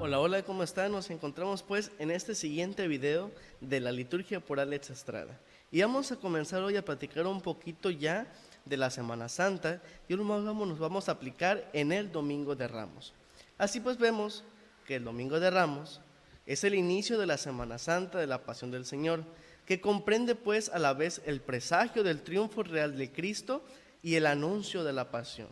Hola, hola, ¿cómo están? Nos encontramos pues en este siguiente video de la liturgia por Alex Estrada. Y vamos a comenzar hoy a platicar un poquito ya de la Semana Santa y nos vamos a aplicar en el Domingo de Ramos. Así pues vemos que el Domingo de Ramos es el inicio de la Semana Santa de la Pasión del Señor, que comprende pues a la vez el presagio del triunfo real de Cristo y el anuncio de la Pasión.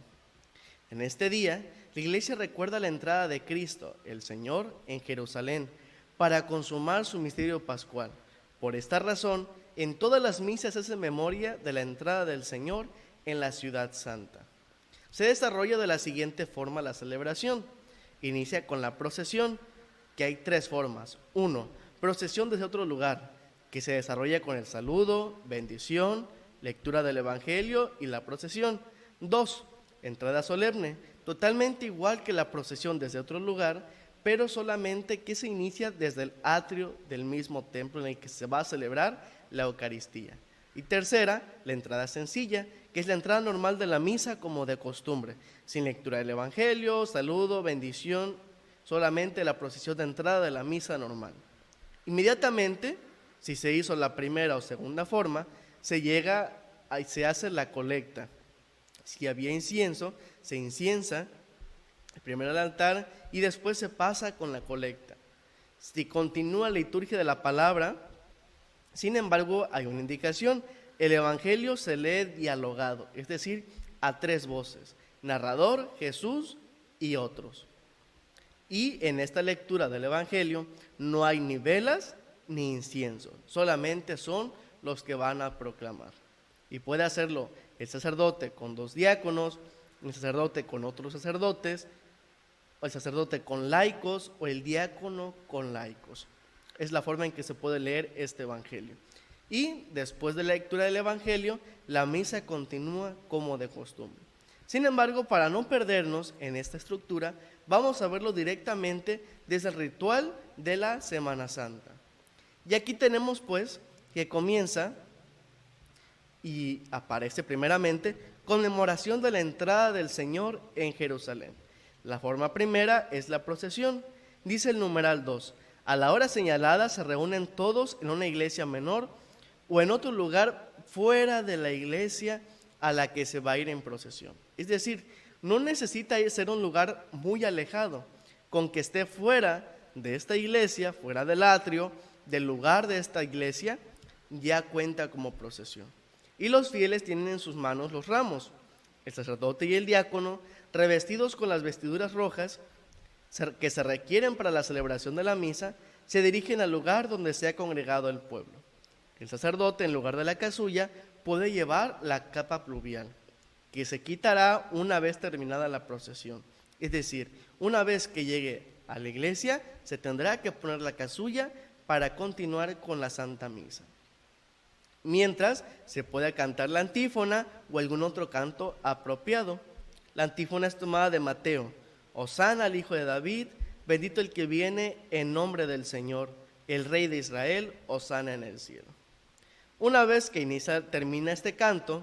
En este día, la Iglesia recuerda la entrada de Cristo, el Señor, en Jerusalén, para consumar su misterio pascual. Por esta razón, en todas las misas se hace memoria de la entrada del Señor en la ciudad santa. Se desarrolla de la siguiente forma la celebración. Inicia con la procesión, que hay tres formas. 1. Procesión desde otro lugar, que se desarrolla con el saludo, bendición, lectura del Evangelio y la procesión. 2. Entrada solemne, totalmente igual que la procesión desde otro lugar, pero solamente que se inicia desde el atrio del mismo templo en el que se va a celebrar la Eucaristía. Y tercera, la entrada sencilla, que es la entrada normal de la misa como de costumbre, sin lectura del Evangelio, saludo, bendición, solamente la procesión de entrada de la misa normal. Inmediatamente, si se hizo la primera o segunda forma, se hace la colecta. Si había incienso, se inciensa primero al altar y después se pasa con la colecta. Si continúa la liturgia de la palabra, sin embargo, hay una indicación. El Evangelio se lee dialogado, es decir, a tres voces: narrador, Jesús y otros. Y en esta lectura del Evangelio no hay ni velas ni incienso, solamente son los que van a proclamar. Y puede hacerlo el sacerdote con dos diáconos, el sacerdote con otros sacerdotes, o el sacerdote con laicos, o el diácono con laicos. Es la forma en que se puede leer este Evangelio. Y después de la lectura del Evangelio, la misa continúa como de costumbre. Sin embargo, para no perdernos en esta estructura, vamos a verlo directamente desde el ritual de la Semana Santa. Y aquí tenemos pues que comienza y aparece primeramente conmemoración de la entrada del Señor en Jerusalén. La forma primera es la procesión. Dice el numeral 2: a la hora señalada se reúnen todos en una iglesia menor o en otro lugar fuera de la iglesia a la que se va a ir en procesión. Es decir, no necesita ser un lugar muy alejado, con que esté fuera de esta iglesia, fuera del atrio, del lugar de esta iglesia, ya cuenta como procesión. Y los fieles tienen en sus manos los ramos. El sacerdote y el diácono, revestidos con las vestiduras rojas que se requieren para la celebración de la misa, se dirigen al lugar donde se ha congregado el pueblo. El sacerdote, en lugar de la casulla, puede llevar la capa pluvial, que se quitará una vez terminada la procesión. Es decir, una vez que llegue a la iglesia, se tendrá que poner la casulla para continuar con la Santa Misa. Mientras se puede cantar la antífona o algún otro canto apropiado. La antífona es tomada de Mateo: Hosana al Hijo de David, bendito el que viene en nombre del Señor, el Rey de Israel, hosana en el cielo. Una vez que termina este canto,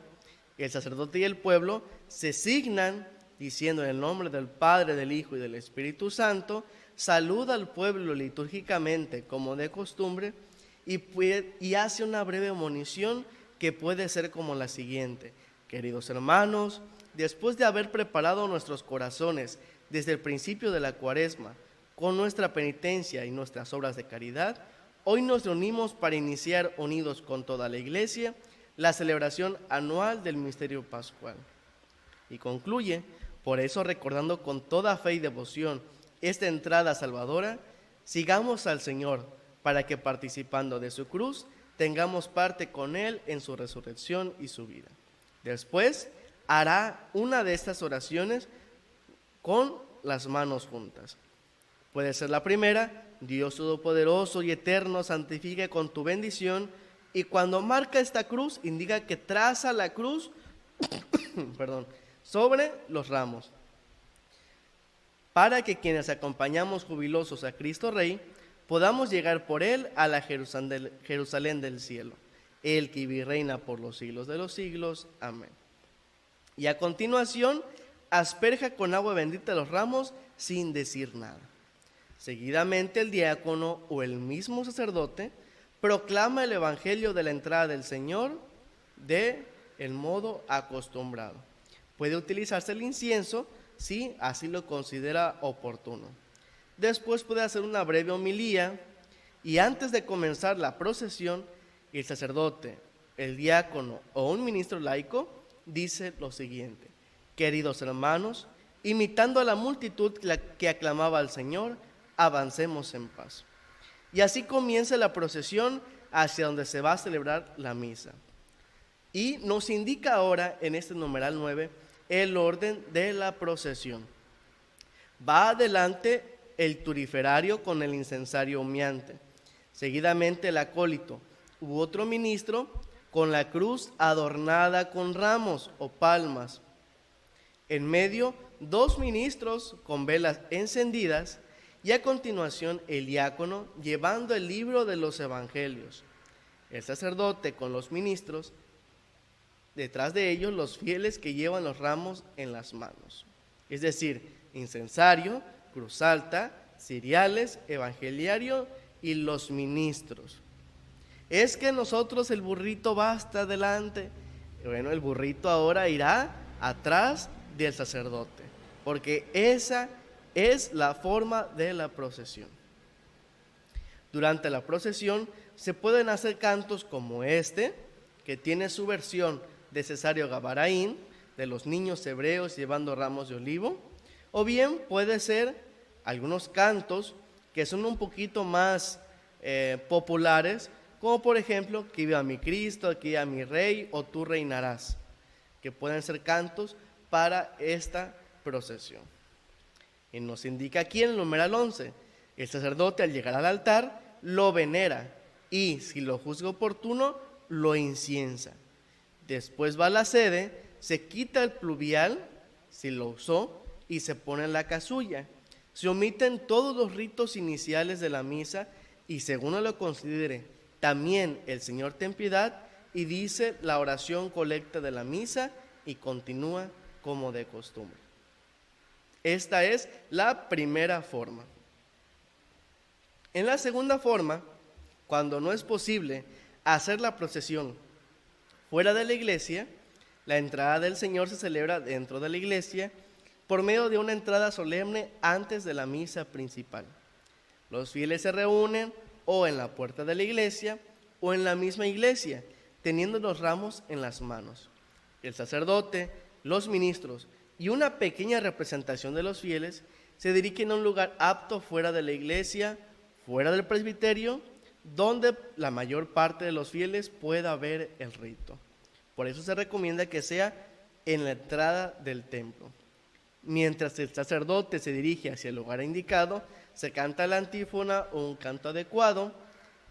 el sacerdote y el pueblo se signan diciendo en el nombre del Padre, del Hijo y del Espíritu Santo, saluda al pueblo litúrgicamente como de costumbre y hace una breve monición que puede ser como la siguiente: queridos hermanos, después de haber preparado nuestros corazones desde el principio de la Cuaresma con nuestra penitencia y nuestras obras de caridad, hoy nos reunimos para iniciar, unidos con toda la Iglesia, la celebración anual del misterio pascual. Y concluye: por eso, recordando con toda fe y devoción esta entrada salvadora, sigamos al Señor, para que participando de su cruz, tengamos parte con Él en su resurrección y su vida. Después hará una de estas oraciones con las manos juntas. Puede ser la primera: Dios Todopoderoso y Eterno, santifique con tu bendición. Y cuando marca esta cruz, indica que traza la cruz sobre los ramos, para que quienes acompañamos jubilosos a Cristo Rey, podamos llegar por Él a la Jerusalén del cielo, el que vive y reina por los siglos de los siglos. Amén. Y a continuación, asperja con agua bendita los ramos sin decir nada. Seguidamente el diácono o el mismo sacerdote proclama el evangelio de la entrada del Señor de el modo acostumbrado. Puede utilizarse el incienso si así lo considera oportuno. Después puede hacer una breve homilía y antes de comenzar la procesión, el sacerdote, el diácono o un ministro laico dice lo siguiente: queridos hermanos, imitando a la multitud que aclamaba al Señor, avancemos en paz. Y así comienza la procesión hacia donde se va a celebrar la misa. Y nos indica ahora en este numeral 9 el orden de la procesión. Va adelante el turiferario con el incensario humeante, seguidamente el acólito u otro ministro con la cruz adornada con ramos o palmas. En medio, 2 ministros con velas encendidas y a continuación el diácono llevando el libro de los evangelios. El sacerdote con los ministros, detrás de ellos los fieles que llevan los ramos en las manos. Es decir, incensario, cruz alta, ciriales, evangeliario y los ministros. Es que nosotros el burrito va hasta adelante. Bueno, el burrito ahora irá atrás del sacerdote, porque esa es la forma de la procesión. Durante la procesión se pueden hacer cantos como este, que tiene su versión de Cesario Gavarain, de los niños hebreos llevando ramos de olivo, o bien puede ser algunos cantos que son un poquito más populares, como por ejemplo, que viva mi Cristo, que viva mi Rey, o tú reinarás, que pueden ser cantos para esta procesión. Y nos indica aquí en el numeral 11, el sacerdote al llegar al altar lo venera y, si lo juzga oportuno, lo inciensa. Después va a la sede, se quita el pluvial, si lo usó, y se pone en la casulla. Se omiten todos los ritos iniciales de la misa y, según lo considere también el Señor ten piedad, y dice la oración colecta de la misa y continúa como de costumbre. Esta es la primera forma. En la segunda forma, cuando no es posible hacer la procesión fuera de la iglesia, la entrada del Señor se celebra dentro de la iglesia por medio de una entrada solemne antes de la misa principal. Los fieles se reúnen o en la puerta de la iglesia o en la misma iglesia, teniendo los ramos en las manos. El sacerdote, los ministros y una pequeña representación de los fieles se dirigen a un lugar apto fuera de la iglesia, fuera del presbiterio, donde la mayor parte de los fieles pueda ver el rito. Por eso se recomienda que sea en la entrada del templo. Mientras el sacerdote se dirige hacia el lugar indicado, se canta la antífona o un canto adecuado.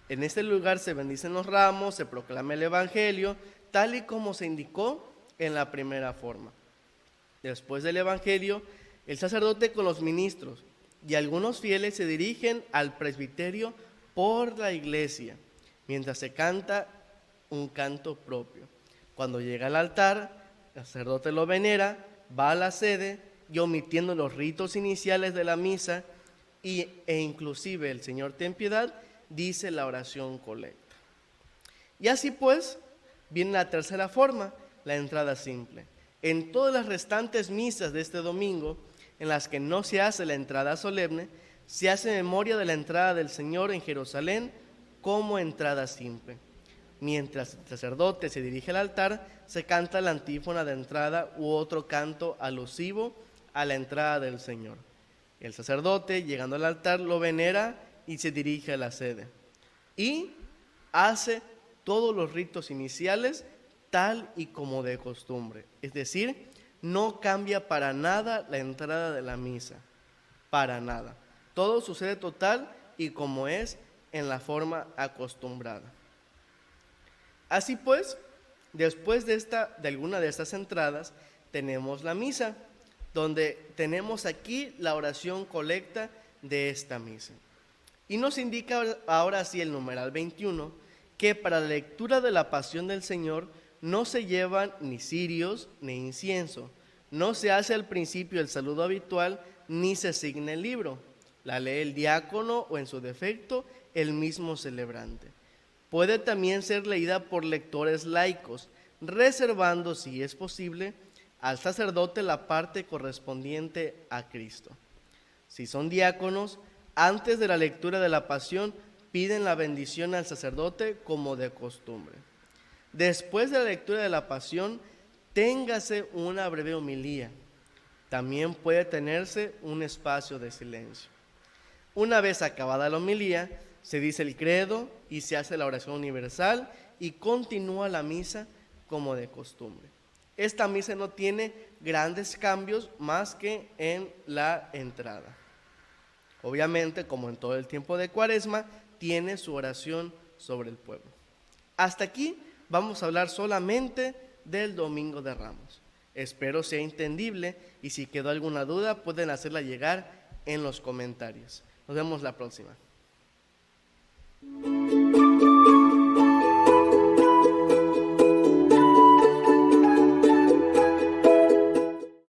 En este lugar se bendicen los ramos, se proclama el evangelio, tal y como se indicó en la primera forma. Después del evangelio, el sacerdote con los ministros y algunos fieles se dirigen al presbiterio por la iglesia, mientras se canta un canto propio. Cuando llega al altar, el sacerdote lo venera, va a la sede y, omitiendo los ritos iniciales de la misa e inclusive el Señor ten piedad, dice la oración colecta. Y así pues, viene la tercera forma, la entrada simple. En todas las restantes misas de este domingo, en las que no se hace la entrada solemne, se hace memoria de la entrada del Señor en Jerusalén como entrada simple. Mientras el sacerdote se dirige al altar, se canta la antífona de entrada u otro canto alusivo a la entrada del Señor. El sacerdote, llegando al altar, lo venera y se dirige a la sede. Y hace todos los ritos iniciales tal y como de costumbre. Es decir, no cambia para nada la entrada de la misa. Para nada. Todo sucede total y como es en la forma acostumbrada. Así pues, después de alguna de estas entradas, tenemos la misa, donde tenemos aquí la oración colecta de esta misa. Y nos indica ahora sí el numeral 21, que para la lectura de la pasión del Señor no se llevan ni cirios ni incienso, no se hace al principio el saludo habitual, ni se signa el libro. La lee el diácono o, en su defecto, el mismo celebrante. Puede también ser leída por lectores laicos, reservando, si es posible, al sacerdote la parte correspondiente a Cristo. Si son diáconos, antes de la lectura de la Pasión, piden la bendición al sacerdote como de costumbre. Después de la lectura de la Pasión, téngase una breve homilía. También puede tenerse un espacio de silencio. Una vez acabada la homilía, se dice el credo y se hace la oración universal y continúa la misa como de costumbre. Esta misa no tiene grandes cambios más que en la entrada. Obviamente, como en todo el tiempo de Cuaresma, tiene su oración sobre el pueblo. Hasta aquí vamos a hablar solamente del Domingo de Ramos. Espero sea entendible y si quedó alguna duda pueden hacerla llegar en los comentarios. Nos vemos la próxima.